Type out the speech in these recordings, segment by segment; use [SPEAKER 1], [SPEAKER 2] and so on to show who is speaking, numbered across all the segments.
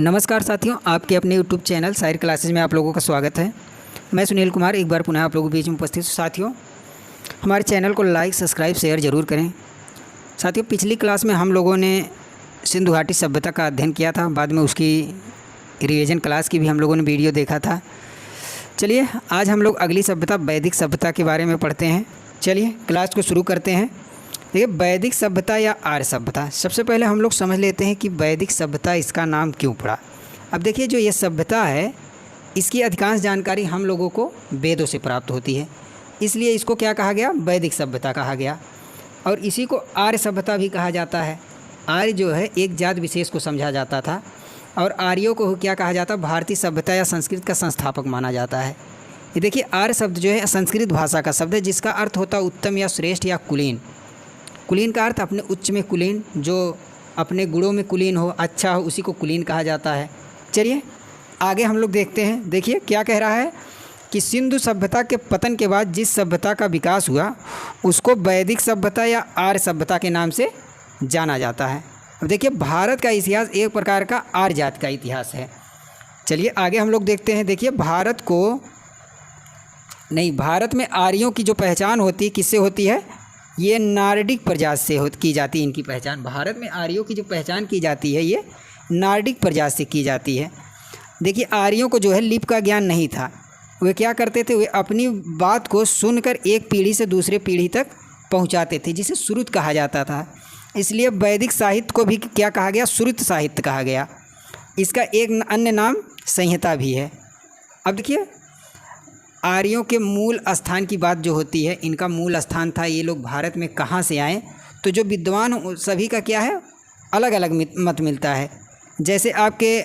[SPEAKER 1] नमस्कार साथियों, आपके अपने यूट्यूब चैनल साहिर क्लासेज में आप लोगों का स्वागत है। मैं सुनील कुमार एक बार पुनः आप लोगों के बीच में उपस्थित हूँ। साथियों, हमारे चैनल को लाइक, सब्सक्राइब, शेयर ज़रूर करें। साथियों, पिछली क्लास में हम लोगों ने सिंधु घाटी सभ्यता का अध्ययन किया था, बाद में उसकी रिवीजन क्लास की भी हम लोगों ने वीडियो देखा था। चलिए आज हम लोग अगली सभ्यता वैदिक सभ्यता के बारे में पढ़ते हैं। चलिए क्लास को शुरू करते हैं। देखिए, वैदिक सभ्यता या आर्य सभ्यता, सबसे पहले हम लोग समझ लेते हैं कि वैदिक सभ्यता इसका नाम क्यों पड़ा। अब देखिए, जो ये सभ्यता है इसकी अधिकांश जानकारी हम लोगों को वेदों से प्राप्त होती है, इसलिए इसको क्या कहा गया, वैदिक सभ्यता कहा गया। और इसी को आर्य सभ्यता भी कहा जाता है। आर्य जो है एक जात विशेष को समझा जाता था, और आर्यों को क्या कहा जाता है, भारतीय सभ्यता या संस्कृत का संस्थापक माना जाता है। ये देखिए, आर्य शब्द जो है संस्कृत भाषा का शब्द है, जिसका अर्थ होता है उत्तम या श्रेष्ठ या कुलीन। कुलीन का अर्थ अपने उच्च में कुलीन, जो अपने गुणों में कुलीन हो, अच्छा हो, उसी को कुलीन कहा जाता है। चलिए आगे हम लोग देखते हैं। देखिए क्या कह रहा है कि सिंधु सभ्यता के पतन के बाद जिस सभ्यता का विकास हुआ उसको वैदिक सभ्यता या आर्य सभ्यता के नाम से जाना जाता है। अब देखिए, भारत का इतिहास एक प्रकार का आर्य जात का इतिहास है। चलिए आगे हम लोग देखते हैं। देखिए, भारत में आर्यों की जो पहचान होती है किससे होती है, ये नार्डिक प्रजाति से की जाती है। इनकी पहचान, भारत में आर्यों की जो पहचान की जाती है ये नार्डिक प्रजाति से की जाती है। देखिए, आर्यों को जो है लिपि का ज्ञान नहीं था। वे क्या करते थे, वे अपनी बात को सुनकर एक पीढ़ी से दूसरे पीढ़ी तक पहुंचाते थे, जिसे श्रुत कहा जाता था। इसलिए वैदिक साहित्य को भी क्या कहा गया, श्रुत साहित्य कहा गया। इसका एक अन्य नाम संहिता भी है। अब देखिए, आर्यों के मूल स्थान की बात जो होती है, इनका मूल स्थान था, ये लोग भारत में कहाँ से आए, तो जो विद्वान सभी का क्या है, अलग अलग मत मिलता है। जैसे आपके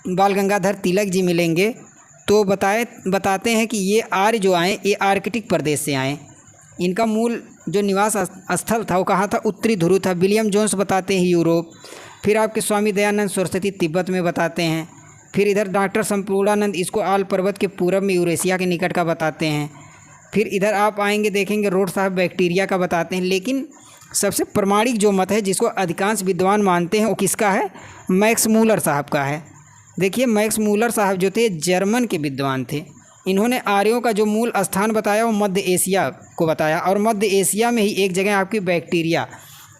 [SPEAKER 1] बाल गंगाधर तिलक जी मिलेंगे तो बताते हैं कि ये आर्य जो आए ये आर्कटिक प्रदेश से आए। इनका मूल जो निवास स्थल था वो कहाँ था, उत्तरी ध्रुव था। विलियम जोन्स बताते हैं यूरोप। फिर आपके स्वामी दयानंद सरस्वती तिब्बत में बताते हैं। फिर इधर डॉक्टर संपूर्णानंद इसको आल पर्वत के पूरब में यूरेशिया के निकट का बताते हैं। फिर इधर आप आएंगे देखेंगे रोड साहब बैक्टीरिया का बताते हैं। लेकिन सबसे प्रमाणिक जो मत है जिसको अधिकांश विद्वान मानते हैं वो किसका है, मैक्स मूलर साहब का है। देखिए, मैक्स मूलर साहब जो थे जर्मन के विद्वान थे। इन्होंने आर्यों का जो मूल स्थान बताया वो मध्य एशिया को बताया, और मध्य एशिया में ही एक जगह आपकी बैक्टीरिया,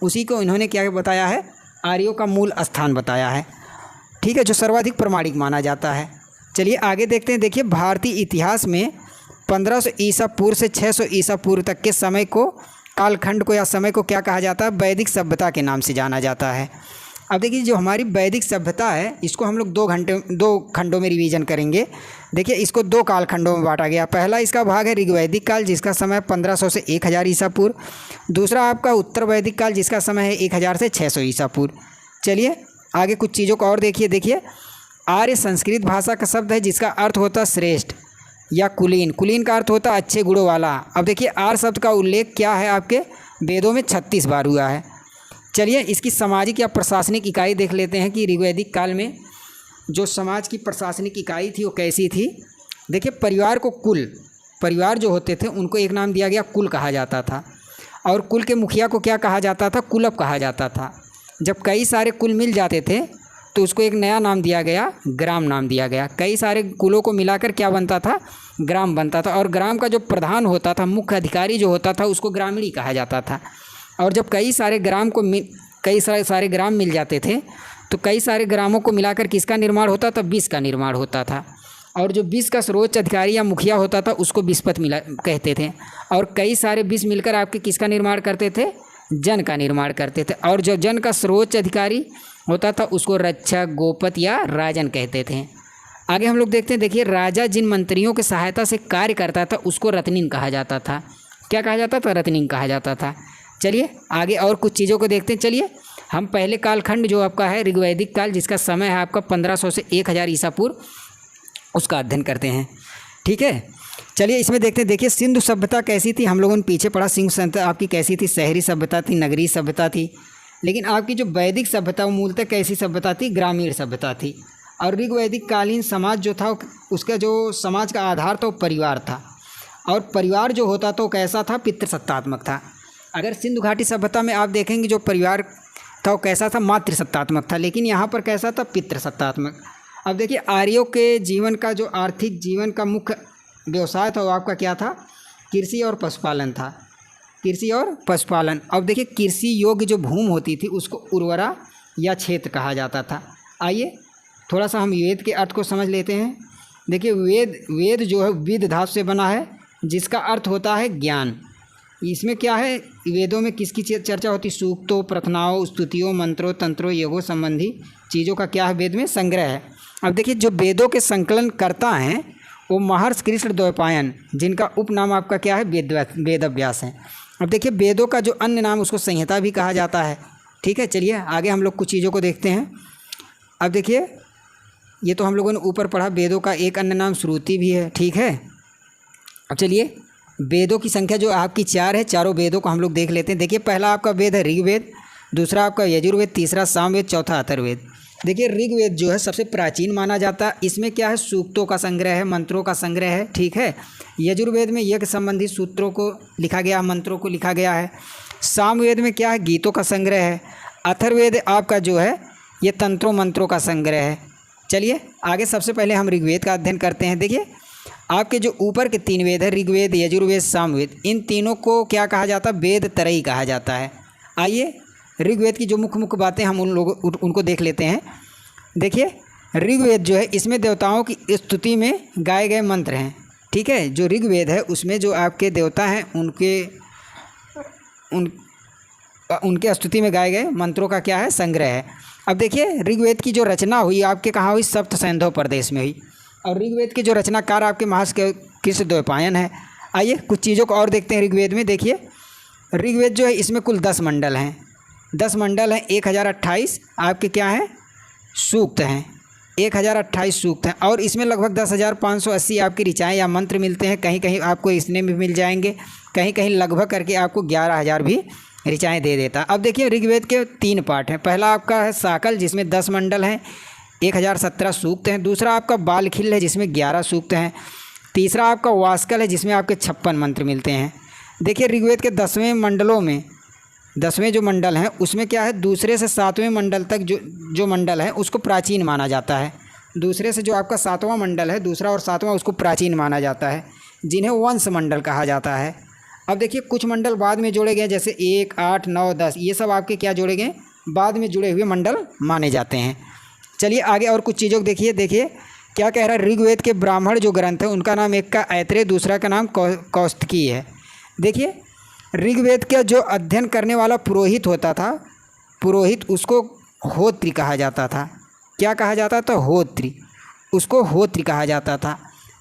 [SPEAKER 1] उसी को इन्होंने क्या बताया है, आर्यों का मूल स्थान बताया है। ठीक है, जो सर्वाधिक प्रमाणिक माना जाता है। चलिए आगे देखते हैं। देखिए, भारतीय इतिहास में 1500 ईसा पूर्व से 600 ईसा पूर्व तक के समय को, कालखंड को या समय को क्या कहा जाता है, वैदिक सभ्यता के नाम से जाना जाता है। अब देखिए, जो हमारी वैदिक सभ्यता है इसको हम लोग दो खंडों में रिवीजन करेंगे। देखिए, इसको दो कालखंडों में बांटा गया। पहला इसका भाग है ऋग्वैदिक काल, जिसका समय 1500 से 1000 ईसा पूर्व। दूसरा आपका उत्तर वैदिक काल, जिसका समय है 1000 से 600 ईसा पूर्व। चलिए आगे कुछ चीज़ों को और देखिए। देखिए, आर्य संस्कृत भाषा का शब्द है जिसका अर्थ होता है श्रेष्ठ या कुलीन। कुलीन का अर्थ होता है अच्छे गुणों वाला। अब देखिए, आर्य शब्द का उल्लेख क्या है, आपके वेदों में 36 बार हुआ है। चलिए इसकी सामाजिक या प्रशासनिक इकाई देख लेते हैं कि ऋग्वैदिक काल में जो समाज की प्रशासनिक इकाई थी वो कैसी थी। देखिए, परिवार को कुल, परिवार जो होते थे उनको एक नाम दिया गया, कुल कहा जाता था। और कुल के मुखिया को क्या कहा जाता था, कुलप कहा जाता था। जब कई सारे कुल मिल जाते थे तो उसको एक नया नाम दिया गया, ग्राम नाम दिया गया। कई सारे कुलों को मिलाकर क्या बनता था, ग्राम बनता था। और ग्राम का जो प्रधान होता था, मुख्य अधिकारी जो होता था, उसको ग्रामीणी कहा जाता था। और जब कई सारे ग्राम मिल जाते थे तो कई सारे ग्रामों को मिलाकर किसका निर्माण होता था, विष का निर्माण होता था। और जो विष का सर्वोच्च अधिकारी या मुखिया होता था उसको विषपति कहते थे। और कई सारे विष मिलकर आपके किसका निर्माण करते थे, जन का निर्माण करते थे। और जो जन का सर्वोच्च अधिकारी होता था उसको रक्षक, गोपत या राजन कहते थे। आगे हम लोग देखते हैं। देखिए, राजा जिन मंत्रियों की सहायता से कार्य करता था उसको रत्निन कहा जाता था। क्या कहा जाता था, रत्निन कहा जाता था। चलिए आगे और कुछ चीज़ों को देखते हैं। चलिए हम पहले कालखंड जो आपका है ऋग्वैदिक काल, जिसका समय है आपका 1500 से 1000 ईसा पूर्व, उसका अध्ययन करते हैं। ठीक है, चलिए इसमें देखते हैं। देखिए, सिंधु सभ्यता कैसी थी, हम लोगों ने पीछे पढ़ा। सिंधु सभ्यता आपकी कैसी थी, शहरी सभ्यता थी, नगरीय सभ्यता थी। लेकिन आपकी जो वैदिक सभ्यता वो मूलतः कैसी सभ्यता थी, ग्रामीण सभ्यता थी। और ऋग्वैदिक कालीन समाज जो था उसका जो समाज का आधार था वो परिवार था। और परिवार जो होता तो कैसा था, पितृसत्तात्मक था। अगर सिंधु घाटी सभ्यता में आप देखेंगे जो परिवार था वो कैसा था, मातृसत्तात्मक था, लेकिन यहाँ पर कैसा था, पितृसत्तात्मक। अब देखिए आर्यों के जीवन का जो आर्थिक जीवन का मुख्य व्यवसाय था वो आपका क्या था, कृषि और पशुपालन था, कृषि और पशुपालन। अब देखिए कृषि योग्य जो भूमि होती थी उसको उर्वरा या क्षेत्र कहा जाता था। आइए थोड़ा सा हम वेद के अर्थ को समझ लेते हैं। देखिए वेद जो है विद धातु से बना है, जिसका अर्थ होता है ज्ञान। इसमें क्या है, वेदों में किसकी चर्चा होती, सूक्तों, प्रार्थनाओं, स्तुतियों, मंत्रों, तंत्रों, योगों संबंधी चीज़ों का क्या है, वेद में संग्रह है। अब देखिए जो वेदों के संकलन करता हैं वो महर्षि कृष्ण द्वैपायन, जिनका उपनाम आपका क्या है, वेदव्यास है। अब देखिए वेदों का जो अन्य नाम उसको संहिता भी कहा जाता है। ठीक है, चलिए आगे हम लोग कुछ चीज़ों को देखते हैं। अब देखिए ये तो हम लोगों ने ऊपर पढ़ा, वेदों का एक अन्य नाम श्रुति भी है। ठीक है, अब चलिए वेदों की संख्या जो आपकी 4 है, चारों वेदों को हम लोग देख लेते हैं। देखिए पहला आपका वेद है ऋग्वेद, दूसरा आपका यजुर्वेद, तीसरा सामवेद, चौथा अथर्ववेद। देखिए ऋग्वेद जो है सबसे प्राचीन माना जाता है। इसमें क्या है, सूक्तों का संग्रह है, मंत्रों का संग्रह है। ठीक है, यजुर्वेद में यज्ञ संबंधी सूत्रों को लिखा गया, मंत्रों को लिखा गया है। सामवेद में क्या है, गीतों का संग्रह है। अथर्ववेद आपका जो है ये तंत्रों मंत्रों का संग्रह है। चलिए आगे सबसे पहले हम ऋग्वेद का अध्ययन करते हैं। देखिए आपके जो ऊपर के 3 वेद है, ऋग्वेद, यजुर्वेद, सामवेद, इन तीनों को क्या कहा जाता है, वेद त्रयी कहा जाता है। आइए ऋग्वेद की जो मुख्य बातें हम उनको देख लेते हैं। देखिए ऋग्वेद जो है इसमें देवताओं की स्तुति में गाए गए मंत्र हैं। ठीक है, जो ऋग्वेद है उसमें जो आपके देवता हैं उनके स्तुति में गाए गए मंत्रों का क्या है, संग्रह है। अब देखिए ऋग्वेद की जो रचना हुई आपके कहाँ हुई, सप्त सैंधव प्रदेश में हुई, और ऋग्वेद के जो रचनाकार आपके महर्षि कृष्ण द्वैपायन है। आइए कुछ चीज़ों को और देखते हैं ऋग्वेद में। देखिए ऋग्वेद जो है इसमें कुल 10 मंडल हैं, 10 मंडल हैं, 1028 आपके क्या हैं, सूक्त हैं, 1028 सूक्त हैं, और इसमें लगभग 10,580 आपकी ऋचाएँ या मंत्र मिलते हैं। कहीं कहीं आपको इसमें भी मिल जाएंगे, कहीं कहीं लगभग करके आपको 11,000 भी ऋचाएँ दे देता। अब देखिए ऋग्वेद के 3 पार्ट हैं। पहला आपका है साकल, जिसमें 10 मंडल हैं, 1017 सूक्त हैं। दूसरा आपका बालखिल है, जिसमें 11 सूक्त हैं। तीसरा आपका वास्कल है, जिसमें आपके 56 मंत्र मिलते हैं। देखिए ऋग्वेद के 10वें मंडलों में 10वें जो मंडल हैं उसमें क्या है, दूसरे से 7वें मंडल तक जो मंडल है उसको प्राचीन माना जाता है। दूसरे से जो आपका 7वां मंडल है, दूसरा और 7वां, उसको प्राचीन माना जाता है, जिन्हें वंश मंडल कहा जाता है। अब देखिए कुछ मंडल बाद में जोड़े गए, जैसे 1, 8, 9, 10, ये सब आपके क्या जोड़े गए, बाद में जुड़े हुए मंडल माने जाते हैं। चलिए आगे और कुछ चीज़ों को देखिए। देखिए क्या कह रहा है, ऋग्वेद के ब्राह्मण जो ग्रंथ है उनका नाम एक का ऐत्रेय, दूसरा का नाम कौस्तकी है। देखिए ऋग्वेद का जो अध्ययन करने वाला पुरोहित होता था, पुरोहित उसको होत्री कहा जाता था। क्या कहा जाता था, होत्री, उसको होत्री कहा जाता था।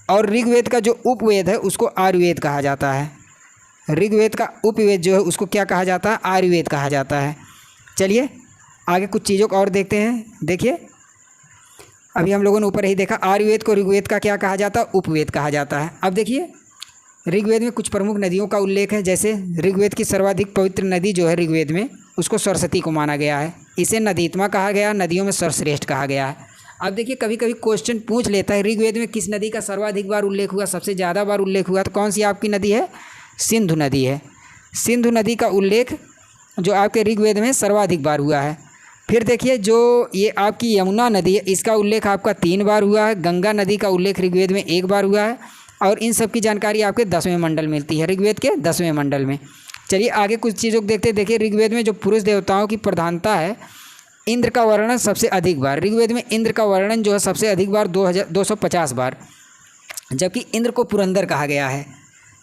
[SPEAKER 1] और ऋग्वेद का जो उपवेद है उसको आयुर्वेद कहा जाता है। ऋग्वेद का उपवेद जो है उसको क्या कहा जाता है, आयुर्वेद कहा जाता है। चलिए आगे कुछ चीज़ों को और देखते हैं। देखिए अभी हम लोगों ने ऊपर ही देखा, आयुर्वेद को ऋग्वेद का क्या कहा जाता है, उपवेद कहा जाता है। अब देखिए ऋग्वेद में कुछ प्रमुख नदियों का उल्लेख है। जैसे ऋग्वेद की सर्वाधिक पवित्र नदी जो है ऋग्वेद में, उसको सरस्वती को माना गया है। इसे नदीत्मा कहा गया, नदियों में सर्वश्रेष्ठ कहा गया है। अब देखिए कभी कभी क्वेश्चन पूछ लेता है, ऋग्वेद में किस नदी का सर्वाधिक बार उल्लेख हुआ, सबसे ज़्यादा बार उल्लेख हुआ, तो कौन सी आपकी नदी है, सिंधु नदी है। सिंधु नदी का उल्लेख जो आपके ऋग्वेद में सर्वाधिक बार हुआ है। फिर देखिए जो ये आपकी यमुना नदी है, इसका उल्लेख आपका 3 बार हुआ है। गंगा नदी का उल्लेख ऋग्वेद में 1 बार हुआ है। और इन सब की जानकारी आपके 10वें मंडल मिलती है, ऋग्वेद के 10वें मंडल में। चलिए आगे कुछ चीज़ों को देखते हैं। देखिए ऋग्वेद में जो पुरुष देवताओं की प्रधानता है, इंद्र का वर्णन सबसे अधिक बार, ऋग्वेद में इंद्र का वर्णन जो है सबसे अधिक बार 250 बार, जबकि इंद्र को पुरंदर कहा गया है,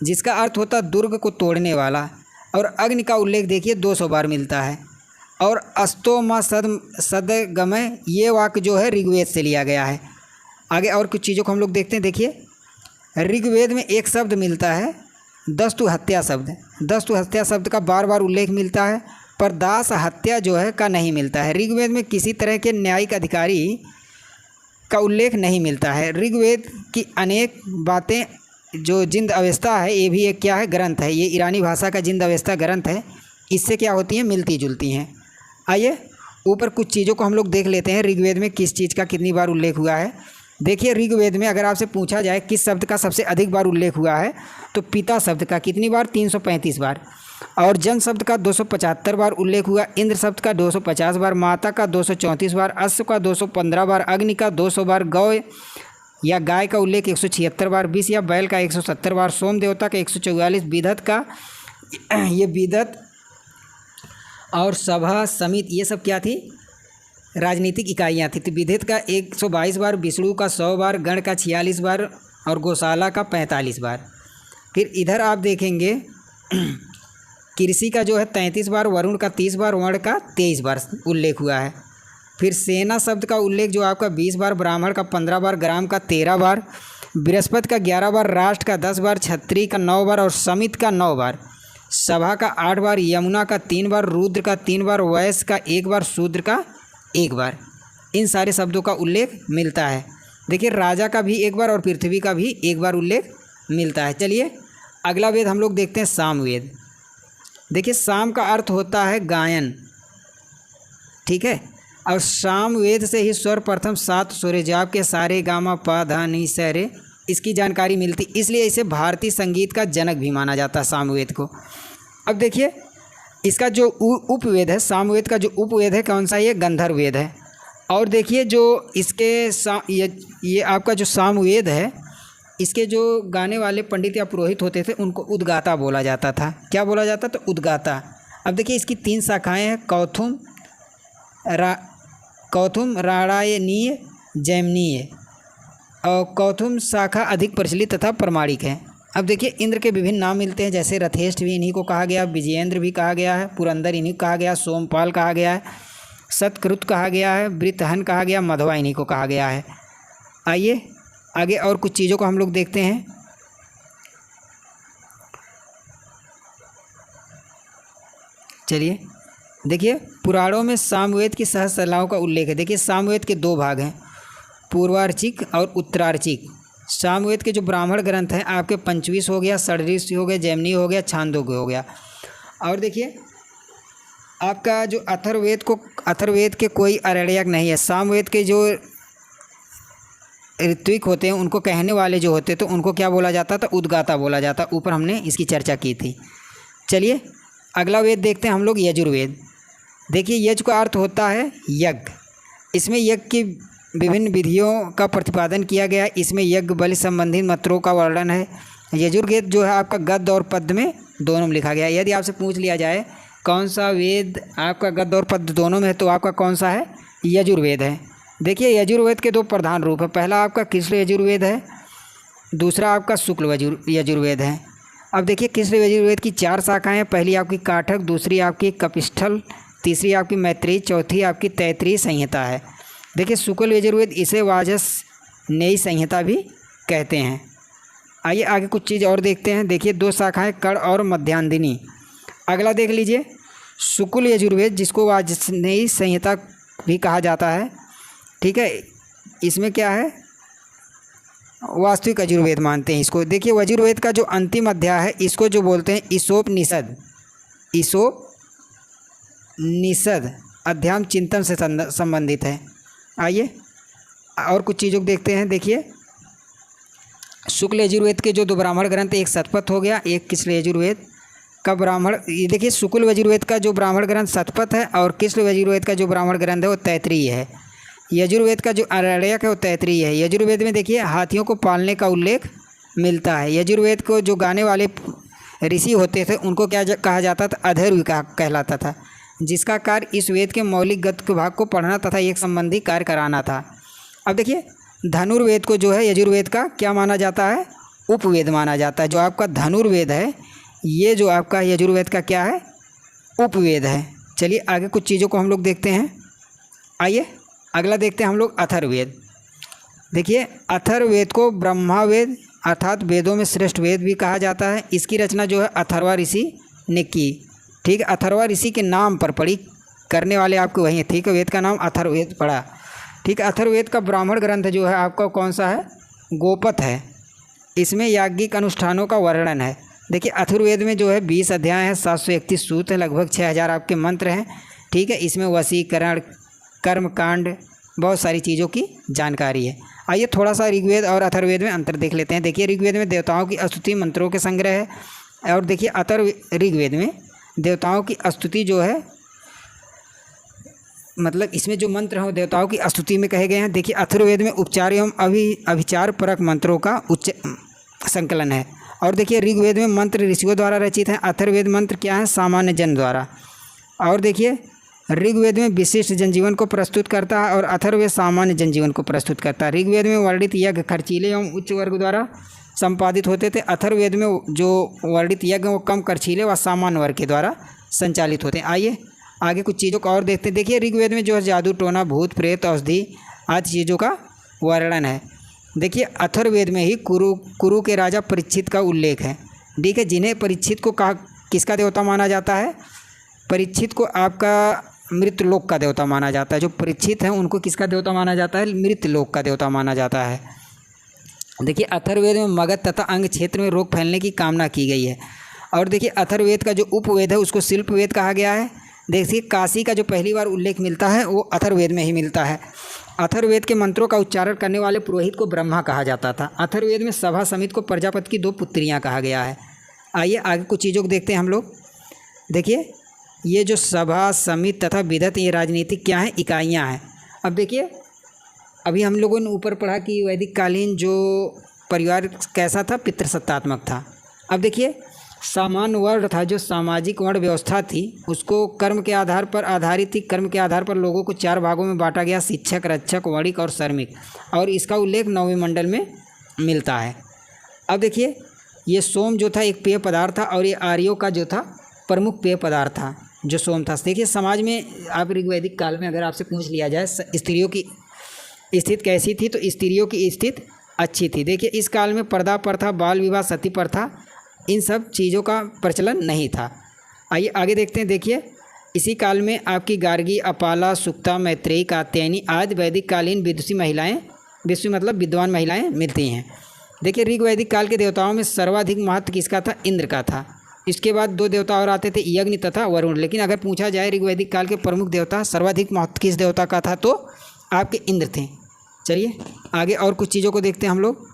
[SPEAKER 1] जिसका अर्थ होता है दुर्ग को तोड़ने वाला। और अग्नि का उल्लेख देखिए 200 बार मिलता है। और अस्तोमा सदगमय, ये वाक्य जो है ऋग्वेद से लिया गया है। आगे और कुछ चीज़ों को हम लोग देखते हैं। देखिए ऋग्वेद में एक शब्द मिलता है, दस्तु हत्या शब्द। दस्तु हत्या शब्द का बार बार उल्लेख मिलता है, पर दास हत्या जो है का नहीं मिलता है। ऋग्वेद में किसी तरह के न्यायिक अधिकारी का उल्लेख नहीं मिलता है। ऋग्वेद की अनेक बातें जो जिंद अवस्था है, ये भी एक क्या है, ग्रंथ है। ये ईरानी भाषा का जिंद अवस्था ग्रंथ है। इससे क्या होती हैं, मिलती जुलती हैं। आइए ऊपर कुछ चीज़ों को हम लोग देख लेते हैं। ऋग्वेद में किस चीज़ का कितनी बार उल्लेख हुआ है। देखिए ऋग्वेद में अगर आपसे पूछा जाए किस शब्द का सबसे अधिक बार उल्लेख हुआ है, तो पिता शब्द का कितनी बार, 335 बार। और जन शब्द का 275 बार उल्लेख हुआ, इंद्र शब्द का 250 बार, माता का 234 बार, अश्व का 215 बार, अग्नि का 200 बार, गौ या गाय का उल्लेख 176 बार, विष या बैल का 170 बार, सोम देवता का 144, विधत का ये विधत और सभा समिति ये सब क्या थी, राजनीतिक इकाइयाँ थी। तो विधेयक का 122 बार, विष्णु का 100 बार, गण का 46 बार और गौशाला का 45 बार। फिर इधर आप देखेंगे कृषि का जो है 33 बार, वरुण का 30 बार, वर्ण का 23 बार उल्लेख हुआ है। फिर सेना शब्द का उल्लेख जो आपका 20 बार, ब्राह्मण का 15 बार, ग्राम का 13 बार, बृहस्पति का 11 बार, राष्ट्र का 10 बार, क्षत्रिय का 9 बार और समित का 9 बार, सभा का 8 बार, यमुना का 3 बार, रुद्र का 3 बार, वैश्य का 1 बार, शूद्र का 1 बार। इन सारे शब्दों का उल्लेख मिलता है। देखिए राजा का भी 1 बार और पृथ्वी का भी 1 बार उल्लेख मिलता है। चलिए अगला वेद हम लोग देखते हैं सामवेद। देखिए साम का अर्थ होता है गायन, ठीक है। और सामवेद से ही स्वर प्रथम 7 स्वर जाप के सारे गामा पा धा नी सा रे इसकी जानकारी मिलती, इसलिए इसे भारतीय संगीत का जनक भी माना जाता है सामवेद को। अब देखिए इसका जो उपवेद है, सामवेद का जो उपवेद है कौन सा, ये गंधर्व वेद है। और देखिए जो इसके ये आपका जो सामवेद है, इसके जो गाने वाले पंडित या पुरोहित होते थे उनको उद्गाता बोला जाता था। क्या बोला जाता था? उद्गाता। अब देखिए इसकी 3 शाखाएं हैं, कौथुम, राणायनीय, जैमिनीय। और कौथुम शाखा अधिक प्रचलित तथा प्रमाणिक है। अब देखिए इंद्र के विभिन्न नाम मिलते हैं, जैसे रथेष्ट भी इन्हीं को कहा गया, विजयेंद्र भी कहा गया है, पुरंदर इन्हीं को कहा गया, सोमपाल कहा गया है, सतकृत कहा गया है, वृत्रहन कहा गया, मधवा इन्हीं को कहा गया है। आइए आगे और कुछ चीज़ों को हम लोग देखते हैं। चलिए देखिए पुराणों में सामवेद की सहस्रकलाओं का उल्लेख है। देखिए सामवेद के 2 भाग हैं, पूर्वार्चिक और उत्तरार्चिक। सामवेद के जो ब्राह्मण ग्रंथ हैं आपके पंचविश हो गया, षड्विश हो गया, जैमिनी हो गया, छांदोग्य हो गया। और देखिए आपका जो अथर्ववेद के कोई आरण्यक नहीं है। सामवेद के जो ऋत्विक होते हैं उनको कहने वाले जो होते तो उनको क्या बोला जाता था? उद्गाता बोला जाता। ऊपर हमने इसकी चर्चा की थी। चलिए अगला वेद देखते हैं हम लोग, यजुर्वेद। देखिए यज का अर्थ होता है यज्ञ। इसमें यज्ञ की विभिन्न विधियों का प्रतिपादन किया गया है। इसमें यज्ञ बलि संबंधित मंत्रों का वर्णन है। यजुर्वेद जो है आपका गद्य और पद्य में दोनों में लिखा गया है। यदि आपसे पूछ लिया जाए कौन सा वेद आपका गद्य और पद्य दोनों में है तो आपका कौन सा है? यजुर्वेद है। देखिए यजुर्वेद के 2 प्रधान रूप है। पहला आपका कृष्ण यजुर्वेद है, दूसरा आपका शुक्ल यजुर्वेद है। अब देखिए कृष्ण यजुर्वेद की 4 शाखाएं हैं। पहली आपकी काठक, दूसरी आपकी कपिष्ठल, तीसरी आपकी मैत्रेयी, चौथी आपकी तैत्तिरीय संहिता है। देखिए शुक्ल यजुर्वेद इसे वाजसनेयी संहिता भी कहते हैं। आइए आगे कुछ चीज़ और देखते हैं। देखिए 2 शाखाएं कर्ण और मध्यांदिनी। अगला देख लीजिए शुक्ल यजुर्वेद, जिसको वाजसनेयी संहिता भी कहा जाता है, ठीक है। इसमें क्या है? वास्तविक यजुर्वेद मानते हैं इसको। देखिए यजुर्वेद का जो अंतिम अध्याय है इसको जो बोलते हैं ईशोपनिषद। ईशोपनिषद अध्यात्म चिंतन से संबंधित है। आइए और कुछ चीज़ों को देखते हैं। देखिए शुक्ल यजुर्वेद के जो 2 ब्राह्मण ग्रंथ, एक शतपथ हो गया, एक कृष्ण यजुर्वेद का ब्राह्मण। ये देखिए शुक्ल यजुर्वेद का जो ब्राह्मण ग्रंथ शतपथ है और कृष्ण यजुर्वेद का जो ब्राह्मण ग्रंथ है वो तैत्तिरीय है। यजुर्वेद का जो आरण्यक है वो तैत्तिरीय है। यजुर्वेद में देखिए हाथियों को पालने का उल्लेख मिलता है। यजुर्वेद को जो गाने वाले ऋषि होते थे उनको क्या कहा जाता था? अधर्व कहलाता था, जिसका कार्य इस वेद के मौलिक गद्य भाग को पढ़ना तथा एक संबंधी कार्य कराना था। अब देखिए धनुर्वेद को जो है यजुर्वेद का क्या माना जाता है? उपवेद माना जाता है। जो आपका धनुर्वेद है ये जो आपका यजुर्वेद का क्या है? उपवेद है। चलिए आगे कुछ चीज़ों को हम लोग देखते हैं। आइए अगला देखते हैं हम लोग अथर्ववेद। देखिए अथर्ववेद को ब्रह्मावेद अर्थात वेदों में श्रेष्ठ वेद भी कहा जाता है। इसकी रचना जो है अथर्वा ऋषि ने की, ठीक है। अथर्वा ऋषि के नाम पर पढ़ी करने वाले आपको वही है, ठीक है। वेद का नाम अथर्ववेद पड़ा, ठीक है। अथर्ववेद का ब्राह्मण ग्रंथ जो है आपका कौन सा है? गोपथ है। इसमें याज्ञिक अनुष्ठानों का वर्णन है। देखिए अथर्ववेद में जो है 20 अध्याय हैं, 731 सूत्र हैं, लगभग 6000 आपके मंत्र हैं, ठीक है। इसमें वशीकरण, कर्मकांड, बहुत सारी चीज़ों की जानकारी है। आइए थोड़ा सा ऋग्वेद और अथर्ववेद में अंतर देख लेते हैं। देखिए ऋग्वेद में देवताओं की स्तुति मंत्रों के संग्रह है और देखिए ऋग्वेद में देवताओं की स्तुति जो है, मतलब इसमें जो मंत्र हैं वो देवताओं की स्तुति में कहे गए हैं। देखिए अथर्ववेद में उपचार एवं अभिचार परक मंत्रों का उच्च संकलन है। और देखिए ऋग्वेद में मंत्र ऋषियों द्वारा रचित हैं। अथर्ववेद मंत्र क्या है, सामान्य जन द्वारा। और देखिए ऋग्वेद में विशिष्ट जनजीवन को प्रस्तुत करता है और अथर्ववेद सामान्य जनजीवन को प्रस्तुत करता है। ऋग्वेद में वर्णित यज्ञ खर्चीले एवं उच्च वर्ग द्वारा संपादित होते थे। अथर्ववेद में जो वर्णित यज्ञ वो कम खर्चीले व सामान्य वर्ग के द्वारा संचालित होते हैं। आइए आगे कुछ चीज़ों को और देखते हैं। देखिए ऋग्वेद में जो है जादू टोना भूत प्रेत औषधि आदि चीज़ों का वर्णन है। देखिए अथर्ववेद में ही कुरु के राजा परीक्षित का उल्लेख है। ठीक है, जिन्हें परीक्षित को कहा किसका देवता माना जाता है, परीक्षित को आपका मृतलोक का देवता माना जाता है। जो परीक्षित हैं उनको किसका देवता माना जाता है, मृतलोक का देवता माना जाता है। देखिए अथर्ववेद में मगध तथा अंग क्षेत्र में रोग फैलने की कामना की गई है। और देखिए अथर्ववेद का जो उपवेद है उसको शिल्पवेद कहा गया है। देखिए काशी का जो पहली बार उल्लेख मिलता है वो अथर्ववेद में ही मिलता है। अथर्ववेद के मंत्रों का उच्चारण करने वाले पुरोहित को ब्रह्मा कहा जाता था। अथर्ववेद में सभा समिति को प्रजापति की 2 पुत्रियां कहा गया है। आइए आगे कुछ चीज़ों को देखते हैं हम लोग। देखिए ये जो सभा समिति तथा विधत ये राजनीतिक क्या है, इकाइयाँ हैं। अब देखिए अभी हम लोगों ने ऊपर पढ़ा कि वैदिक कालीन जो परिवार कैसा था, पितृसत्तात्मक था। अब देखिए सामान्य वर्ण था, जो सामाजिक वर्ण व्यवस्था थी उसको कर्म के आधार पर आधारित थी। कर्म के आधार पर लोगों को 4 भागों में बांटा गया, शिक्षक, रक्षक, वणिक और श्रमिक। और इसका उल्लेख 9वें मंडल में मिलता है। अब देखिए ये सोम जो था एक पेय पदार्थ था और ये आर्यों का जो था प्रमुख पेय पदार्थ था जो सोम था। देखिए समाज में आप ऋग्वैदिक काल में अगर आपसे पूछ लिया जाए स्त्रियों की स्थिति कैसी थी, तो स्त्रियों की स्थिति अच्छी थी। देखिए इस काल में पर्दा प्रथा, बाल विवाह, सती प्रथा, इन सब चीज़ों का प्रचलन नहीं था। आइए आगे देखते हैं। देखिए इसी काल में आपकी गार्गी, अपाला, सुक्ता, मैत्रेयी, कात्यायनी आदि वैदिक कालीन विदुषी महिलाएं, विदुषी मतलब विद्वान महिलाएं मिलती हैं। देखिए ऋग्वैदिक काल के देवताओं में सर्वाधिक महत्व किसका था, इंद्र का था। इसके बाद 2 देवता और आते थे, यज्ञ तथा वरुण। लेकिन अगर पूछा जाए ऋग्वैदिक काल के प्रमुख देवता सर्वाधिक महत्व किस देवता का था, तो आपके इंद्र थे। चलिए आगे और कुछ चीज़ों को देखते हैं हम लोग।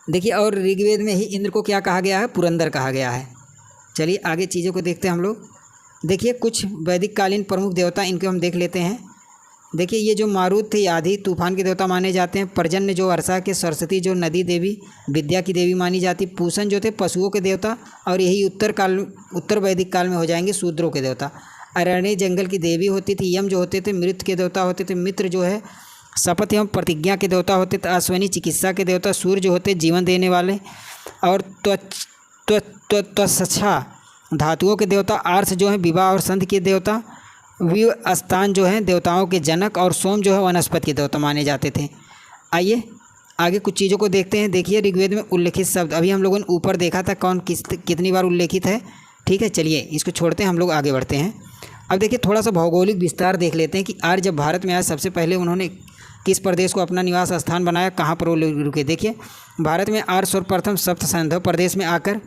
[SPEAKER 1] देखिए और ऋग्वेद में ही इंद्र को क्या कहा गया है, पुरंदर कहा गया है। चलिए आगे चीज़ों को देखते हैं हम लोग। देखिए कुछ वैदिक कालीन प्रमुख देवता इनको हम देख लेते हैं। देखिए ये जो मारुत थे आधी तूफान के देवता माने जाते हैं। पर्जन्य जो वर्षा के, सरस्वती जो नदी देवी विद्या की देवी मानी जाती। पूषण जो थे पशुओं के देवता और यही उत्तर वैदिक काल में हो जाएंगे शूद्रों के देवता। अरण्य जंगल की देवी होती थी। यम जो होते थे मृत के देवता होते थे। मित्र जो है शपथ एवं प्रतिज्ञा के देवता होते थे। अश्विनी चिकित्सा के देवता। सूर्य जो होते जीवन देने वाले। और त्वचा धातुओं के देवता। आर्ष जो है विवाह और संधि के देवता। विव स्थान जो है देवताओं के जनक। और सोम जो है वनस्पति के देवता माने जाते थे। आइए आगे कुछ चीज़ों को देखते हैं। देखिए ऋग्वेद में उल्लेखित शब्द अभी हम लोगों ने ऊपर देखा था कौन कितनी बार उल्लेखित है। ठीक है, चलिए इसको छोड़ते हैं, हम लोग आगे बढ़ते हैं। अब देखिए थोड़ा सा भौगोलिक विस्तार देख लेते हैं कि आर्य जब भारत में आए सबसे पहले उन्होंने किस प्रदेश को अपना निवास स्थान बनाया, कहाँ पर वो रुके। देखिए भारत में आर्य सर्वप्रथम सप्त सिंधु प्रदेश में आकर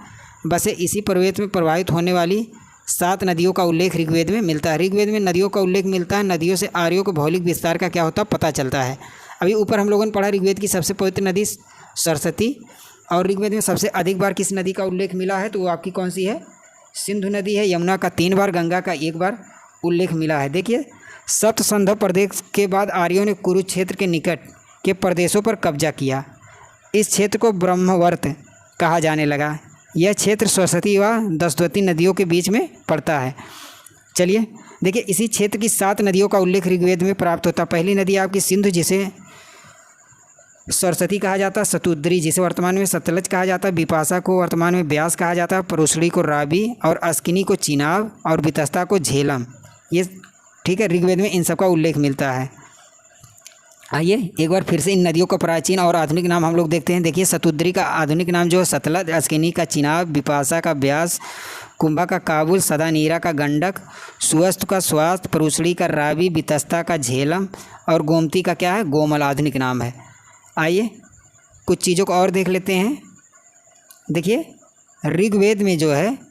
[SPEAKER 1] बसे। इसी प्रदेश में प्रवाहित होने वाली 7 नदियों का उल्लेख ऋग्वेद में मिलता है। ऋग्वेद में नदियों का उल्लेख मिलता है। नदियों से आर्यों को भौगोलिक विस्तार का क्या होता है पता चलता है। अभी ऊपर हम लोगों ने पढ़ा ऋग्वेद की सबसे पवित्र नदी सरस्वती। और ऋग्वेद में सबसे अधिक बार किस नदी का उल्लेख मिला है, तो वो आपकी कौन सी है, सिंधु नदी है। यमुना का 3 बार, गंगा का 1 बार उल्लेख मिला है। देखिए सप्त सिंधु प्रदेश के बाद आर्यों ने कुरुक्षेत्र के निकट के प्रदेशों पर कब्जा किया। इस क्षेत्र को ब्रह्मवर्त कहा जाने लगा। यह क्षेत्र सरस्वती व दशवती नदियों के बीच में पड़ता है। चलिए देखिए इसी क्षेत्र की 7 नदियों का उल्लेख ऋग्वेद में प्राप्त होता है। पहली नदी आपकी सिंधु जिसे सरस्वती कहा जाता है। शतुद्री जिसे वर्तमान में सतलज कहा जाता है। विपाशा को वर्तमान में ब्यास कहा जाता है। परुशड़ी को रावी और अस्किनी को चिनाब और वितस्ता को झेलम। ये ठीक है, ऋग्वेद में इन सब का उल्लेख मिलता है। आइए एक बार फिर से इन नदियों का प्राचीन और आधुनिक नाम हम लोग देखते हैं। देखिए शतुद्री का आधुनिक नाम जो है सतलज, अस्किनी का चिनाब, विपाशा का ब्यास, कुंभा का काबुल, सदानीरा का गंडक, सुवस्त का स्वास्थ्य, परुशड़ी का रावी, वितस्ता का झेलम और गोमती का क्या है, गोमल आधुनिक नाम है। आइए कुछ चीज़ों को और देख लेते हैं। देखिए ऋग्वेद में जो है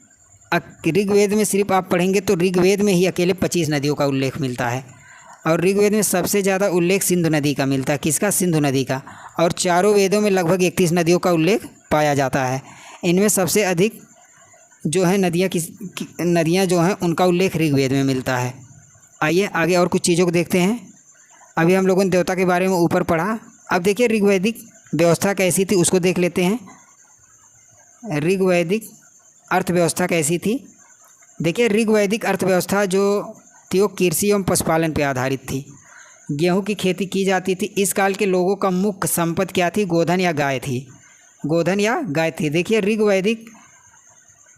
[SPEAKER 1] ऋग्वेद में सिर्फ आप पढ़ेंगे तो ऋग्वेद में ही अकेले 25 नदियों का उल्लेख मिलता है। और ऋग्वेद में सबसे ज़्यादा उल्लेख सिंधु नदी का मिलता है। किसका, सिंधु नदी का। और चारों वेदों में लगभग 31 नदियों का उल्लेख पाया जाता है। इनमें सबसे अधिक जो है नदियाँ जो हैं उनका उल्लेख ऋग्वेद में मिलता है। आइए आगे और कुछ चीज़ों को देखते हैं। अभी हम लोगों ने देवता के बारे में ऊपर पढ़ा, अब देखिए ऋग्वैदिक व्यवस्था कैसी थी उसको देख लेते हैं। ऋग्वैदिक अर्थव्यवस्था कैसी थी? देखिए ऋग्वैदिक अर्थव्यवस्था जो थी वो कृषि एवं पशुपालन पर आधारित थी। गेहूं की खेती की जाती थी। इस काल के लोगों का मुख्य संपत्ति क्या थी? गोधन या गाय थी। गोधन या गाय थी। देखिए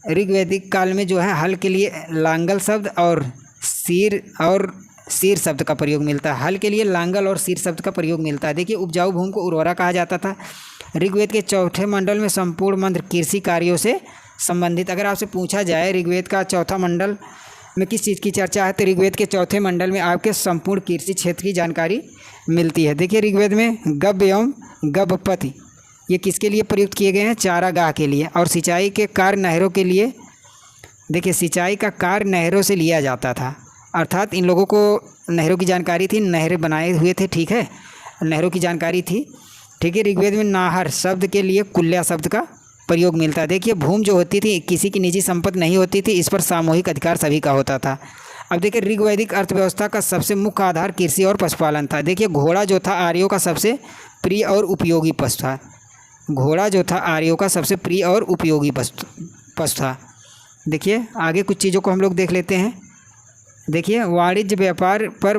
[SPEAKER 1] ऋग्वैदिक काल में जो है हल के लिए लांगल शब्द और शीर शब्द का प्रयोग मिलता है। हल के लिए लांगल और शीर शब्द का प्रयोग मिलता है। देखिए उपजाऊ भूमि को उर्वरा कहा जाता था। ऋग्वेद के चौथे मंडल में संपूर्ण मंत्र कृषि कार्यों से संबंधित। अगर आपसे पूछा जाए ऋग्वेद का चौथा मंडल में किस चीज़ की चर्चा है, तो ऋग्वेद के चौथे मंडल में आपके संपूर्ण कृषि क्षेत्र की जानकारी मिलती है। देखिए ऋग्वेद में गव्य एवं गभपति ये किसके लिए प्रयुक्त किए गए हैं? चारागाह के लिए। और सिंचाई के कार्य नहरों के लिए। देखिए सिंचाई का कार्य नहरों से लिया जाता था, अर्थात इन लोगों को नहरों की जानकारी थी, नहरें बनाए हुए थे, ठीक है, नहरों की जानकारी थी, ठीक है। ऋग्वेद में नाहर शब्द के लिए कुल्या शब्द का प्रयोग मिलता है। देखिए भूमि जो होती थी किसी की निजी संपत्ति नहीं होती थी, इस पर सामूहिक अधिकार सभी का होता था। अब देखिए ऋग्वैदिक अर्थव्यवस्था का सबसे मुख्य आधार कृषि और पशुपालन था। देखिए घोड़ा जो था आर्यों का सबसे प्रिय और उपयोगी पशु था। घोड़ा जो था आर्यों का सबसे प्रिय और उपयोगी पशु था। देखिए आगे कुछ चीज़ों को हम लोग देख लेते हैं। देखिए वाणिज्य व्यापार पर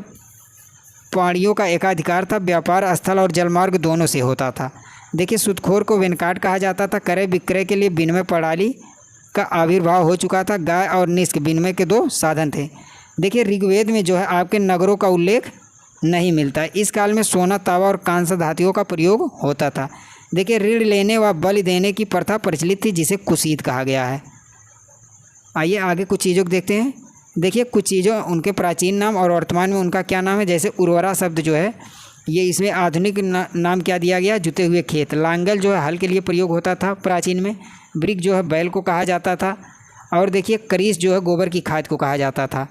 [SPEAKER 1] पहाड़ियों का एकाधिकार था। व्यापार स्थल और जलमार्ग दोनों से होता था। देखिए सूदखोर को वेनकाट कहा जाता था। क्रय विक्रय के लिए विनिमय प्रणाली का आविर्भाव हो चुका था। गाय और निष्क विनिमय के दो साधन थे। देखिए ऋग्वेद में जो है आपके नगरों का उल्लेख नहीं मिलता है। इस काल में सोना, तांबा और कांस्य धातुओं का प्रयोग होता था। देखिए ऋण लेने व बलि देने की प्रथा प्रचलित थी, जिसे कुसीद कहा गया है। आइए आगे कुछ चीज़ों को देखते हैं। देखिए कुछ चीज़ों उनके प्राचीन नाम और वर्तमान में उनका क्या नाम है। जैसे उर्वरा शब्द जो है ये इसमें आधुनिक नाम क्या दिया गया? जुते हुए खेत। लांगल जो है हल के लिए प्रयोग होता था प्राचीन में। ब्रिक जो है बैल को कहा जाता था। और देखिए करीस जो है गोबर की खाद को कहा जाता था।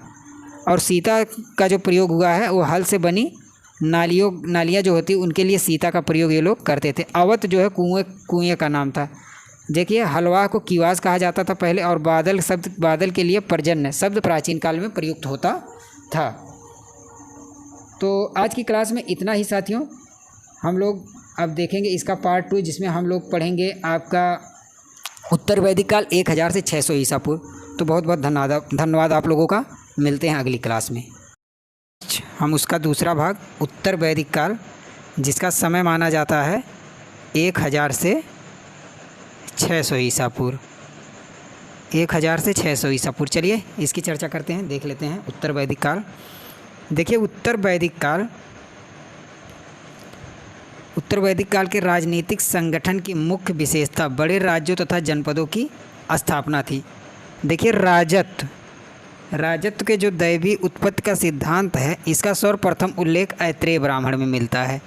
[SPEAKER 1] और सीता का जो प्रयोग हुआ है वो हल से बनी नालियाँ जो होती उनके लिए सीता का प्रयोग ये लोग करते थे। अवत जो है कुएँ का नाम था। देखिए हलवा को किवास कहा जाता था पहले। और बादल शब्द बादल के लिए पर्जन्य शब्द प्राचीन काल में प्रयुक्त होता था। तो आज की क्लास में इतना ही साथियों। हम लोग अब देखेंगे इसका पार्ट 2, जिसमें हम लोग पढ़ेंगे आपका उत्तर वैदिक काल 1000 से 600 ईसा पूर्व। तो बहुत बहुत धन्यवाद आप लोगों का। मिलते हैं अगली क्लास में। हम उसका दूसरा भाग उत्तर वैदिक काल, जिसका समय माना जाता है 1000 से 600 ईसा पूर्व। 1000 से 600 ईसा पूर्व। चलिए इसकी चर्चा करते हैं, देख लेते हैं उत्तर वैदिक काल। देखिए उत्तर वैदिक काल के राजनीतिक संगठन की मुख्य विशेषता बड़े राज्यों तथा जनपदों की स्थापना थी। देखिए राजत्व के जो दैवी उत्पत्ति का सिद्धांत है, इसका सर्वप्रथम उल्लेख ऐत्रेय ब्राह्मण में मिलता है।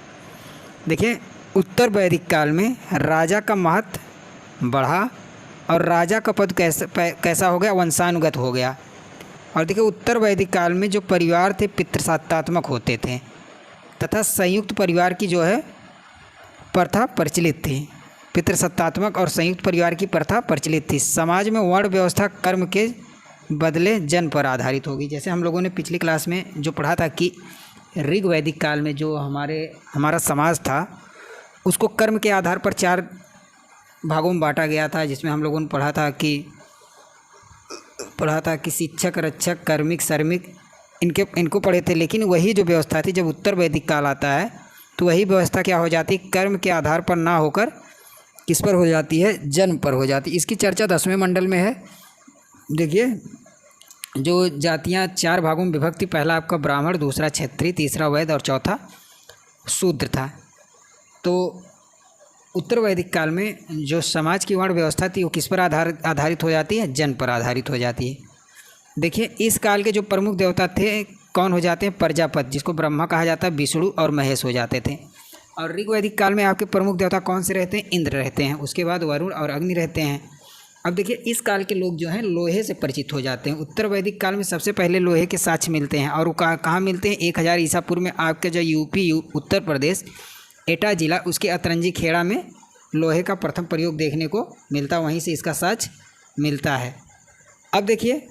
[SPEAKER 1] देखिए उत्तर वैदिक काल में राजा का महत्व बढ़ा और राजा का पद कैसा हो गया? वंशानुगत हो गया। और देखिए उत्तर वैदिक काल में जो परिवार थे पितृसत्तात्मक होते थे तथा संयुक्त परिवार की जो है प्रथा प्रचलित थी। पितृसत्तात्मक और संयुक्त परिवार की प्रथा प्रचलित थी। समाज में वर्ण व्यवस्था कर्म के बदले जन पर आधारित होगी। जैसे हम लोगों ने पिछली क्लास में जो पढ़ा था कि ऋग्वैदिक काल में जो हमारा समाज था उसको कर्म के आधार पर 4 भागों में बांटा गया था, जिसमें हम लोगों ने पढ़ा था कि शिक्षक, रक्षक, कर्मिक, श्रमिक इनको पढ़े थे। लेकिन वही जो व्यवस्था थी जब उत्तर वैदिक काल आता है तो वही व्यवस्था क्या हो जाती है? कर्म के आधार पर ना होकर किस पर हो जाती है? जन्म पर हो जाती है। इसकी चर्चा 10वें मंडल में है। देखिए जो जातियाँ 4 भागों में विभक्ति, पहला आपका ब्राह्मण, दूसरा क्षत्रिय, तीसरा वैद्य और चौथा शूद्र था। तो उत्तर वैदिक काल में जो समाज की वर्ण व्यवस्था थी वो किस पर आधारित हो जाती है? जन पर आधारित हो जाती है। देखिए इस काल के जो प्रमुख देवता थे कौन हो जाते हैं? प्रजापति, जिसको ब्रह्मा कहा जाता है, विष्णु और महेश हो जाते थे। और ऋग्वैदिक काल में आपके प्रमुख देवता कौन से रहते हैं? इंद्र रहते हैं। उसके बाद वरुण और अग्नि रहते हैं। अब देखिए इस काल के लोग जो हैं लोहे से परिचित हो जाते हैं। उत्तर वैदिक काल में सबसे पहले लोहे के साक्ष्य मिलते हैं। और वो कहाँ मिलते हैं? 1000 ईसा पूर्व में आपके जो यूपी उत्तर प्रदेश एटा जिला, उसके अतरंजी खेड़ा में लोहे का प्रथम प्रयोग देखने को मिलता है। वहीं से इसका साक्ष्य मिलता है। अब देखिए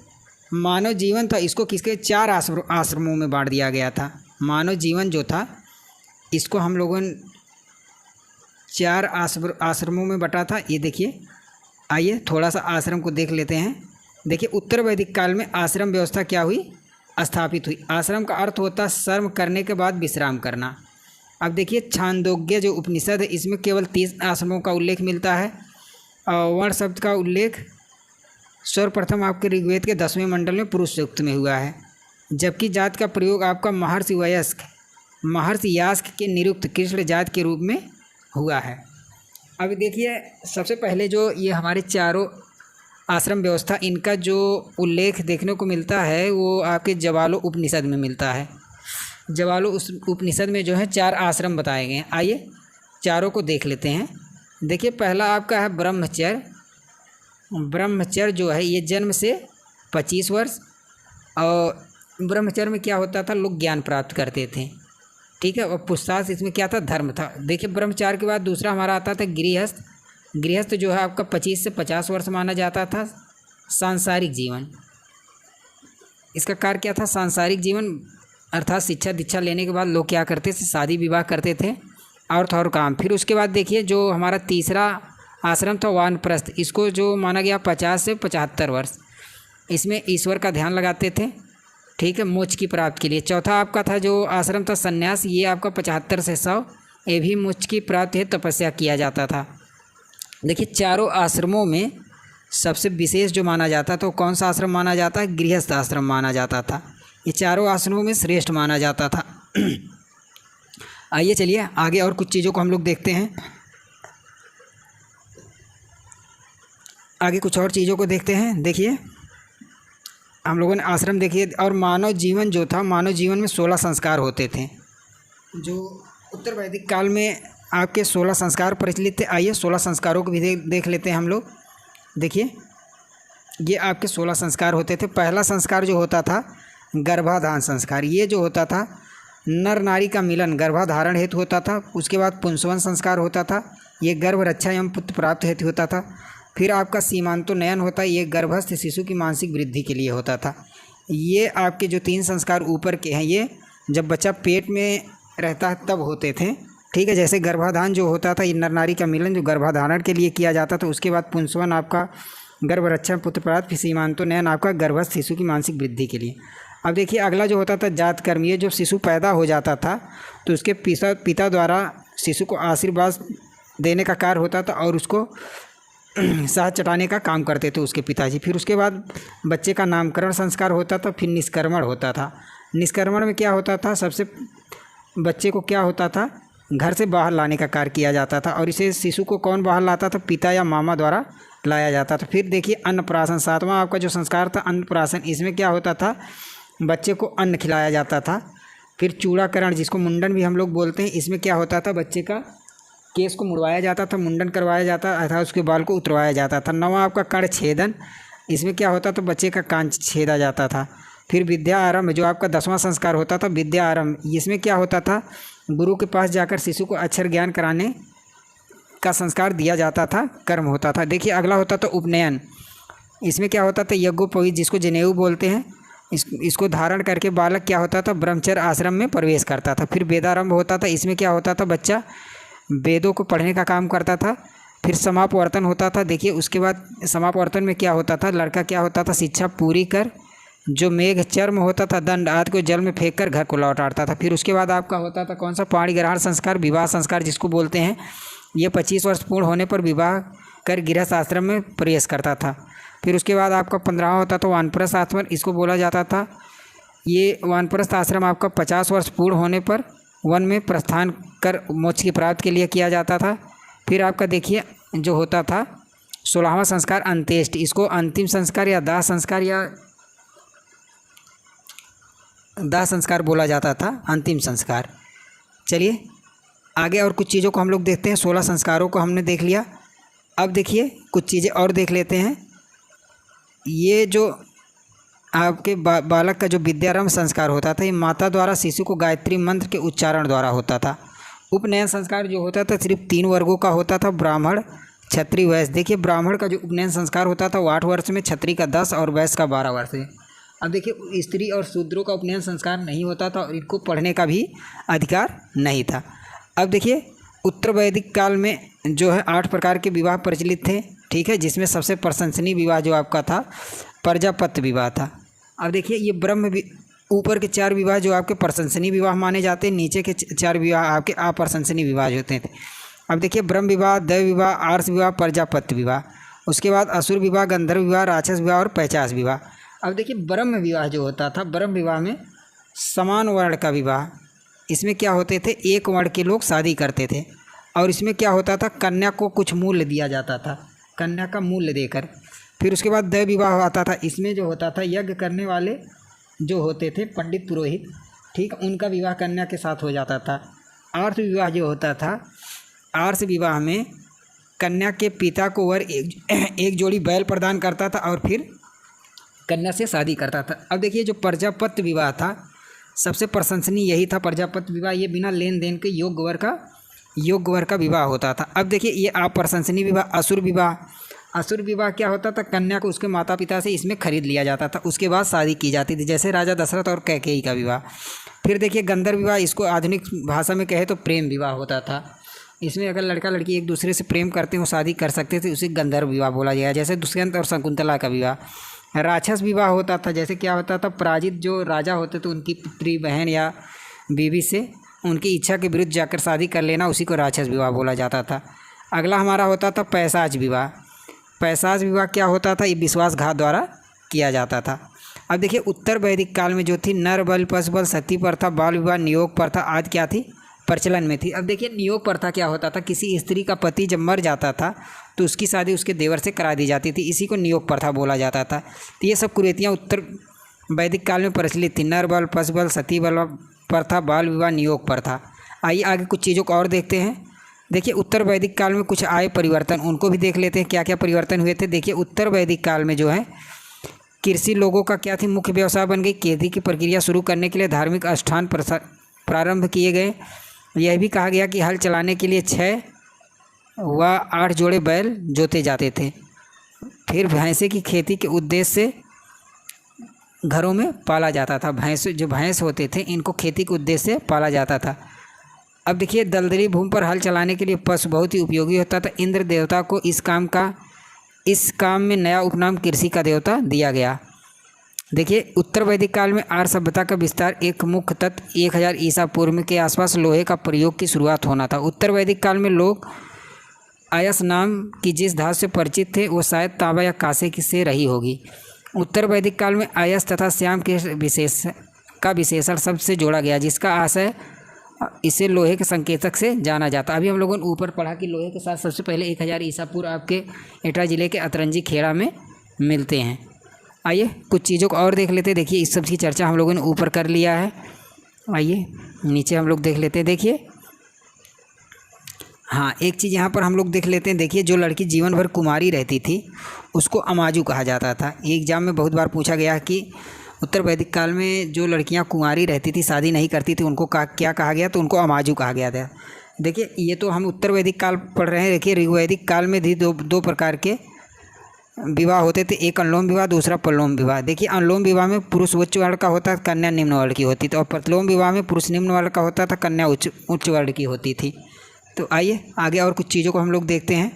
[SPEAKER 1] मानव जीवन था, इसको किसके 4 आश्रमों में बांट दिया गया था। मानव जीवन जो था इसको हम लोगों ने 4 आश्रमों में बटा था। ये देखिए, आइए थोड़ा सा आश्रम को देख लेते हैं। देखिए उत्तर वैदिक काल में आश्रम व्यवस्था क्या हुई, स्थापित हुई। आश्रम का अर्थ होता है कर्म करने के बाद विश्राम करना। अब देखिए छांदोग्य जो उपनिषद है इसमें केवल 30 आश्रमों का उल्लेख मिलता है। वर्ण शब्द का उल्लेख सर्वप्रथम आपके ऋग्वेद के 10वें मंडल में पुरुष सूक्त में हुआ है, जबकि जात का प्रयोग आपका महर्षि यास्क के निरुक्त कृष्ण जात के रूप में हुआ है। अब देखिए सबसे पहले जो ये हमारे चारों आश्रम व्यवस्था इनका जो उल्लेख देखने को मिलता है वो आपके ज्वालो उपनिषद में मिलता है। ज्वालो उस उपनिषद में जो है 4 आश्रम बताए गए हैं। आइए चारों को देख लेते हैं। देखिए पहला आपका है ब्रह्मचर्य। ब्रह्मचर्य जो है ये जन्म से 25 वर्ष, और ब्रह्मचर्य में क्या होता था, लोग ज्ञान प्राप्त करते थे, ठीक है। और पुरुषार्थ इसमें क्या था, धर्म था। देखिए ब्रह्मचार्य के बाद दूसरा हमारा आता था गृहस्थ। गृहस्थ जो है आपका 25 से 50 वर्ष माना जाता था। सांसारिक जीवन, इसका कार्य क्या था, सांसारिक जीवन अर्थात शिक्षा दीक्षा लेने के बाद लोग क्या करते थे, शादी विवाह करते थे और काम। फिर उसके बाद देखिए जो हमारा तीसरा आश्रम था वानप्रस्थ, इसको जो माना गया 50 से 75 वर्ष। इसमें ईश्वर का ध्यान लगाते थे, ठीक है, मोक्ष की प्राप्ति के लिए। चौथा आपका था जो आश्रम था संन्यास, ये आपका 75 से 100, ये भी मोक्ष की प्राप्ति है, तपस्या किया जाता था। देखिए चारों आश्रमों में सबसे विशेष जो माना जाता तो कौन सा आश्रम माना जाता है, गृहस्थ आश्रम माना जाता था। ये चारों आश्रमों में श्रेष्ठ माना जाता था। आइए चलिए आगे और कुछ चीज़ों को हम लोग देखते हैं। आगे कुछ और चीज़ों को देखते हैं। देखिए हम लोगों ने आश्रम देखिए, और मानव जीवन जो था, मानव जीवन में 16 संस्कार होते थे। जो उत्तर वैदिक काल में आपके 16 संस्कार प्रचलित थे। आइए 16 संस्कारों को भी देख लेते हैं हम लोग। देखिए ये आपके 16 संस्कार होते थे। पहला संस्कार जो होता था गर्भाधान संस्कार, ये जो होता था नर नारी का मिलन गर्भाधारण हेतु होता था। उसके बाद पुंसवन संस्कार होता था, ये गर्भ रक्षा एवं पुत्र प्राप्त हेतु होता था। फिर आपका सीमांतोन्नयन होता है, ये गर्भस्थ शिशु की मानसिक वृद्धि के लिए होता था। ये आपके जो 3 संस्कार ऊपर के हैं ये जब बच्चा पेट में रहता है तब होते थे, ठीक है। जैसे गर्भाधान जो होता था ये नर नारी का मिलन जो गर्भाधारण के लिए किया जाता था। उसके बाद पुंसवन आपका गर्भ रक्षा पुत्र प्राप्त, फिर सीमांतोन्नयन आपका गर्भस्थ शिशु की मानसिक वृद्धि के लिए। अब देखिए अगला जो होता था जात कर्म। ये जो शिशु पैदा हो जाता था तो उसके पिता द्वारा शिशु को आशीर्वाद देने का कार्य होता था और उसको शहद चटाने का काम करते थे उसके पिताजी। फिर उसके बाद बच्चे का नामकरण संस्कार होता था। फिर निष्क्रमण होता था। निष्क्रमण में क्या होता था, सबसे बच्चे को क्या होता था, घर से बाहर लाने का कार्य किया जाता था। और इसे शिशु को कौन बाहर लाता था, पिता या मामा द्वारा लाया जाता था। फिर देखिए अन्नप्राशन, 7वां आपका जो संस्कार था अन्नप्राशन। इसमें क्या होता था, बच्चे को अन्न खिलाया जाता था। फिर चूड़ाकरण जिसको मुंडन भी हम लोग बोलते हैं, इसमें क्या होता था, बच्चे का केस को मुड़वाया जाता था, मुंडन करवाया जाता था, उसके बाल को उतरवाया जाता था। 9वां आपका कर्ण छेदन, इसमें क्या होता था, बच्चे का कान छेदा जाता था। फिर विद्या आरंभ जो आपका 10वां संस्कार होता था विद्या आरंभ, इसमें क्या होता था, गुरु के पास जाकर शिशु को अक्षर ज्ञान कराने का संस्कार दिया जाता था, कर्म होता था। देखिए अगला होता था उपनयन। इसमें क्या होता था, यज्ञोपवीत जिसको जनेऊ बोलते हैं, इसको धारण करके बालक क्या होता था, ब्रह्मचर्य आश्रम में प्रवेश करता था। फिर वेदारंभ होता था। इसमें क्या होता था, बच्चा वेदों को पढ़ने का काम करता था। फिर समापवर्तन होता था। देखिए उसके बाद समापवर्तन में क्या होता था, लड़का क्या होता था, शिक्षा पूरी कर जो मेघ चर्म होता था दंड आदि को जल में फेंक कर घर को लौट आता था। फिर उसके बाद आपका होता था कौन सा, पाणिग्रहण संस्कार, विवाह संस्कार जिसको बोलते हैं। ये 25 वर्ष पूर्ण होने पर विवाह कर गृहस्थ आश्रम में प्रवेश करता था। फिर उसके बाद आपका 15वां होता था वानप्रस्थ आश्रम, इसको बोला जाता था। ये वानप्रस्थ आश्रम आपका 50 वर्ष पूर्ण होने पर वन में प्रस्थान कर मोक्ष की प्राप्ति के लिए किया जाता था। फिर आपका देखिए जो होता था 16वां संस्कार अंत्येष्टि, इसको अंतिम संस्कार या दाह संस्कार या दाह संस्कार बोला जाता था, अंतिम संस्कार। चलिए आगे और कुछ चीज़ों को हम लोग देखते हैं। 16 संस्कारों को हमने देख लिया। अब देखिए कुछ चीज़ें और देख लेते हैं। ये जो आपके बालक का जो विद्यारंभ संस्कार होता था, ये माता द्वारा शिशु को गायत्री मंत्र के उच्चारण द्वारा होता था। उपनयन संस्कार जो होता था सिर्फ 3 वर्गों का होता था, ब्राह्मण, क्षत्रिय वैश्य। देखिए ब्राह्मण का जो उपनयन संस्कार होता था वो 8 वर्ष में, क्षत्रिय का 10 और वैश्य का 12 वर्ष में। अब देखिए स्त्री और शूद्रों का उपनयन संस्कार नहीं होता था और इनको पढ़ने का भी अधिकार नहीं था। अब देखिए उत्तर वैदिक काल में जो है 8 प्रकार के विवाह प्रचलित थे, ठीक है, जिसमें सबसे प्रशंसनीय विवाह जो आपका था प्रजापत्य विवाह था। अब देखिए ये ऊपर के 4 विवाह जो आपके प्रशंसनीय विवाह माने जाते हैं, नीचे के 4 विवाह आपके अप्रशंसनीय विवाह होते थे। अब देखिए ब्रह्म विवाह, दैव विवाह, आर्ष विवाह, प्रजापत्य विवाह, उसके बाद असुर विवाह, गंधर्व विवाह, राक्षस विवाह और पैचास विवाह। अब देखिए ब्रह्म विवाह जो होता था, ब्रह्म विवाह में समान वर्ण का विवाह, इसमें क्या होते थे, एक वर्ण के लोग शादी करते थे और इसमें क्या होता था, कन्या को कुछ मूल्य दिया जाता था, कन्या का मूल्य देकर। फिर उसके बाद दैव विवाह आता था, इसमें जो होता था यज्ञ करने वाले जो होते थे पंडित पुरोहित, ठीक, उनका विवाह कन्या के साथ हो जाता था। आर्ष विवाह जो होता था, आर्ष विवाह में कन्या के पिता को वर एक जोड़ी बैल प्रदान करता था और फिर कन्या से शादी करता था। अब देखिए जो प्रजापत्य विवाह था सबसे प्रशंसनीय यही था प्रजापत्य विवाह, ये बिना लेन देन के योग्य वर का विवाह होता था। अब देखिए ये अप्रशंसनीय विवाह असुर विवाह, असुर विवाह क्या होता था, कन्या को उसके माता पिता से इसमें खरीद लिया जाता था, उसके बाद शादी की जाती थी, जैसे राजा दशरथ और कैकेयी का विवाह। फिर देखिए गंधर्व विवाह, इसको आधुनिक भाषा में कहे तो प्रेम विवाह होता था, इसमें अगर लड़का लड़की एक दूसरे से प्रेम करते हो शादी कर सकते थे, उसे गंधर्व विवाह बोला गया, जैसे दुष्यंत और शकुंतला का विवाह। राक्षस विवाह होता था, जैसे क्या होता था, पराजित जो राजा होते थे उनकी पुत्री बहन या बीवी से उनकी इच्छा के विरुद्ध जाकर शादी कर लेना, उसी को राक्षस विवाह बोला जाता था। अगला हमारा होता था पैशाच विवाह। पैशाच विवाह क्या होता था, ये विश्वासघात द्वारा किया जाता था। अब देखिए उत्तर वैदिक काल में जो थी नर बल, पशु बल, सती प्रथा, बाल विवाह, नियोग प्रथा आदि क्या थी, प्रचलन में थी। अब देखिए नियोग प्रथा क्या होता था, किसी स्त्री का पति जब मर जाता था तो उसकी शादी उसके देवर से करा दी जाती थी, इसी को नियोग प्रथा बोला जाता था। तो ये सब कुरीतियाँ उत्तर वैदिक काल में प्रचलित थी, नर बल, पशु बल, सती बल प्रथा, बाल विवाह, नियोग प्रथा। आइए आगे कुछ चीज़ों को और देखते हैं। देखिए उत्तर वैदिक काल में कुछ आए परिवर्तन, उनको भी देख लेते हैं क्या क्या परिवर्तन हुए थे। देखिए उत्तर वैदिक काल में जो है कृषि लोगों का क्या थी, मुख्य व्यवसाय बन गई। खेती की प्रक्रिया शुरू करने के लिए धार्मिक अनुष्ठान प्रारंभ किए गए। यह भी कहा गया कि हल चलाने के लिए 6 व 8 जोड़े बैल जोते जाते थे। फिर भैंसे की खेती के उद्देश्य से घरों में पाला जाता था, भैंस होते थे इनको खेती के उद्देश्य से पाला जाता था। अब देखिए दलदली भूमि पर हल चलाने के लिए पशु बहुत ही उपयोगी होता था। इंद्र देवता को इस काम में नया उपनाम कृषि का देवता दिया गया। देखिए उत्तर वैदिक काल में आर्य सभ्यता का विस्तार, एक मुख्य तत्व 1000 ईसा पूर्व के आसपास लोहे का प्रयोग की शुरुआत होना था। उत्तर वैदिक काल में लोग आयस नाम की जिस धातु से परिचित थे वो शायद तांबा या कांसे से रही होगी। उत्तर वैदिक काल में आयस तथा श्याम के विशेषण शब्द से जोड़ा गया, जिसका आशय इसे लोहे के संकेतक से जाना जाता। अभी हम लोगों ने ऊपर पढ़ा कि लोहे के साथ सबसे पहले 1000 ईसा पूर्व आपके एटा जिले के अतरंजी खेड़ा में मिलते हैं। आइए कुछ चीज़ों को और देख लेते हैं। देखिए इस सब की चर्चा हम लोगों ने ऊपर कर लिया है, आइए नीचे हम लोग देख लेते हैं। देखिए हाँ एक चीज़ यहाँ पर हम लोग देख लेते हैं। देखिए जो लड़की जीवन भर कुमारी रहती थी उसको अमाजू कहा जाता था। एग्जाम में बहुत बार पूछा गया कि उत्तर वैदिक काल में जो लड़कियाँ कुंवारी रहती थी, शादी नहीं करती थी, उनको क्या कहा गया, तो उनको अमाजू कहा गया था। देखिए ये तो हम उत्तर वैदिक काल पढ़ रहे हैं। देखिए ऋग्वैदिक काल में भी दो प्रकार के विवाह होते थे, एक अनुलोम विवाह, दूसरा प्रलोम विवाह। देखिए अनुलोम विवाह में पुरुष उच्च वर्ण का होता था, कन्या निम्न वर्ण की होती थी, और प्रलोम विवाह में पुरुष निम्न वर्ण का होता था, कन्या उच्च वर्ण की होती थी। तो आइए आगे और कुछ चीज़ों को हम लोग देखते हैं।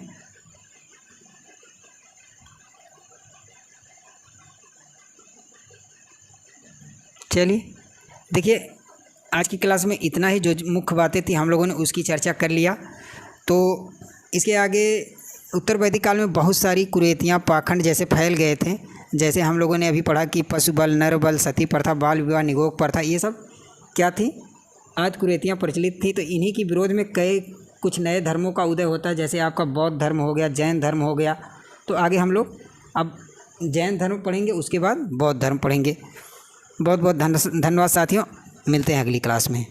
[SPEAKER 1] चलिए देखिए आज की क्लास में इतना ही, जो मुख्य बातें थी हम लोगों ने उसकी चर्चा कर लिया। तो इसके आगे उत्तर वैदिक काल में बहुत सारी कुरीतियाँ, पाखंड जैसे फैल गए थे, जैसे हम लोगों ने अभी पढ़ा कि पशु बल, नर बल, सती प्रथा, बाल विवाह, नियोग प्रथा, ये सब क्या थी, आज कुरीतियाँ प्रचलित थी। तो इन्हीं के विरोध में कुछ नए धर्मों का उदय होता है, जैसे आपका बौद्ध धर्म हो गया, जैन धर्म हो गया। तो आगे हम लोग अब जैन धर्म पढ़ेंगे, उसके बाद बौद्ध धर्म पढ़ेंगे। बहुत बहुत धन्यवाद साथियों, मिलते हैं अगली क्लास में।